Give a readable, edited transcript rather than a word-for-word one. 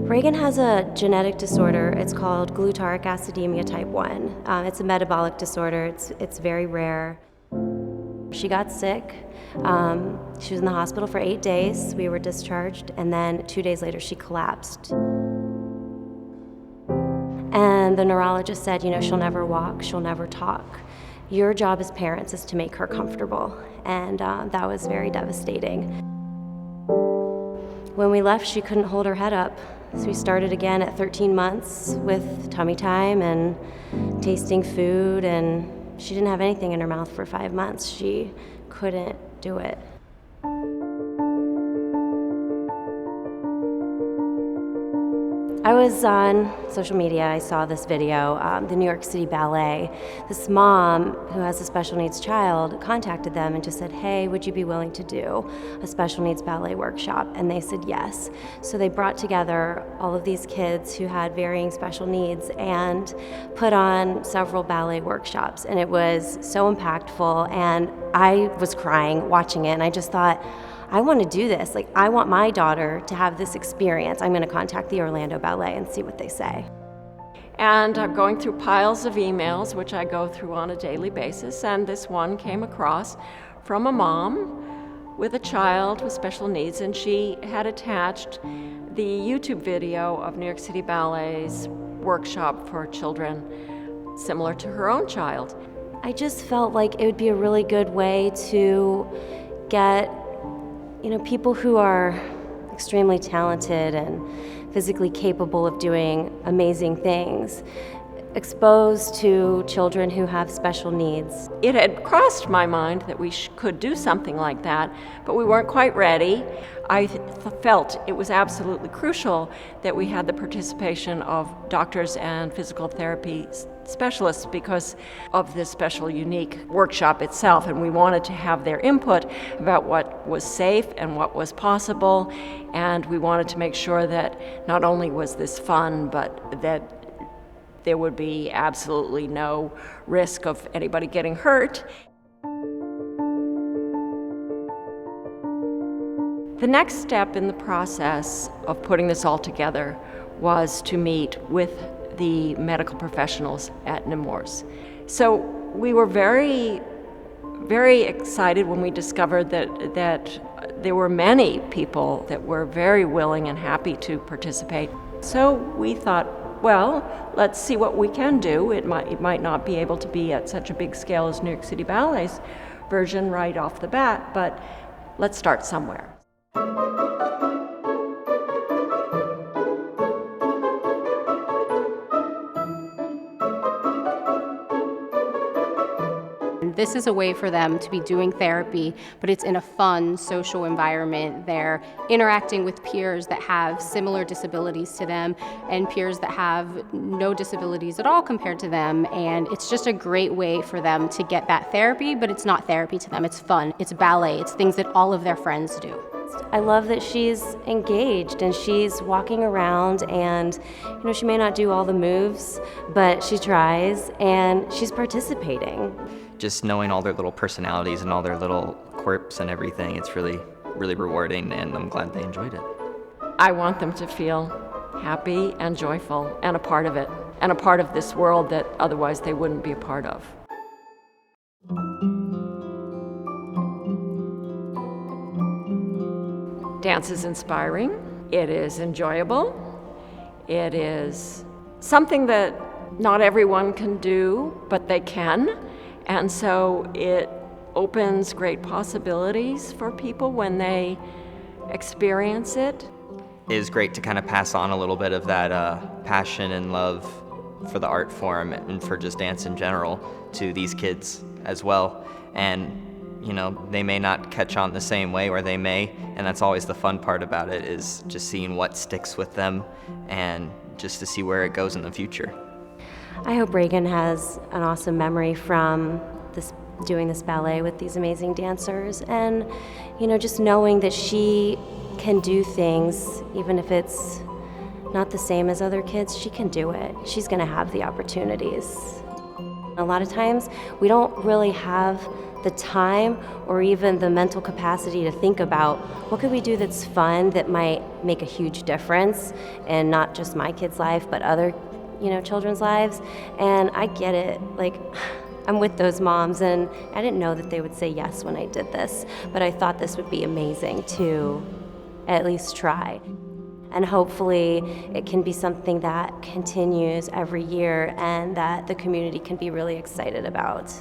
Reagan has a genetic disorder. It's called glutaric acidemia type 1. It's a metabolic disorder. It's very rare. She got sick. She was in the hospital for 8 days. We were discharged, and then 2 days later she collapsed. And the neurologist said, she'll never walk, she'll never talk. Your job as parents is to make her comfortable. And that was very devastating. When we left, she couldn't hold her head up. So we started again at 13 months with tummy time and tasting food, and she didn't have anything in her mouth for 5 months. She couldn't do it. I was on social media, I saw this video, the New York City Ballet. This mom who has a special needs child contacted them and just said, hey, would you be willing to do a special needs ballet workshop? And they said yes. So they brought together all of these kids who had varying special needs and put on several ballet workshops. And it was so impactful, and I was crying watching it, and I just thought, I want to do this. I want my daughter to have this experience. I'm going to contact the Orlando Ballet and see what they say. And I'm going through piles of emails, which I go through on a daily basis, and this one came across from a mom with a child with special needs, and she had attached the YouTube video of New York City Ballet's workshop for children similar to her own child. I just felt like it would be a really good way to get people who are extremely talented and physically capable of doing amazing things exposed to children who have special needs. It had crossed my mind that we could do something like that, but we weren't quite ready. I felt it was absolutely crucial that we had the participation of doctors and physical therapy specialists because of this special, unique workshop itself, and we wanted to have their input about what was safe and what was possible, and we wanted to make sure that not only was this fun, but that there would be absolutely no risk of anybody getting hurt. The next step in the process of putting this all together was to meet with the medical professionals at Nemours. So we were very, very excited when we discovered that there were many people that were very willing and happy to participate. So we thought, well, let's see what we can do. It might not be able to be at such a big scale as New York City Ballet's version right off the bat, but let's start somewhere. This is a way for them to be doing therapy, but it's in a fun, social environment. They're interacting with peers that have similar disabilities to them and peers that have no disabilities at all compared to them, and it's just a great way for them to get that therapy, but it's not therapy to them. It's fun, it's ballet, it's things that all of their friends do. I love that she's engaged and she's walking around, and she may not do all the moves, but she tries and she's participating. Just knowing all their little personalities and all their little quirks and everything, it's really, really rewarding, and I'm glad they enjoyed it. I want them to feel happy and joyful and a part of it, and a part of this world that otherwise they wouldn't be a part of. Dance is inspiring, it is enjoyable, it is something that not everyone can do, but they can. And so it opens great possibilities for people when they experience it. It is great to kind of pass on a little bit of that passion and love for the art form and for just dance in general to these kids as well. And they may not catch on the same way, or they may, and that's always the fun part about it, is just seeing what sticks with them and just to see where it goes in the future. I hope Reagan has an awesome memory from doing this ballet with these amazing dancers, and just knowing that she can do things, even if it's not the same as other kids, she can do it. She's going to have the opportunities. A lot of times we don't really have the time or even the mental capacity to think about what could we do that's fun that might make a huge difference in not just my kid's life but other children's lives. And I get it, like I'm with those moms, and I didn't know that they would say yes when I did this, but I thought this would be amazing to at least try. And hopefully it can be something that continues every year and that the community can be really excited about.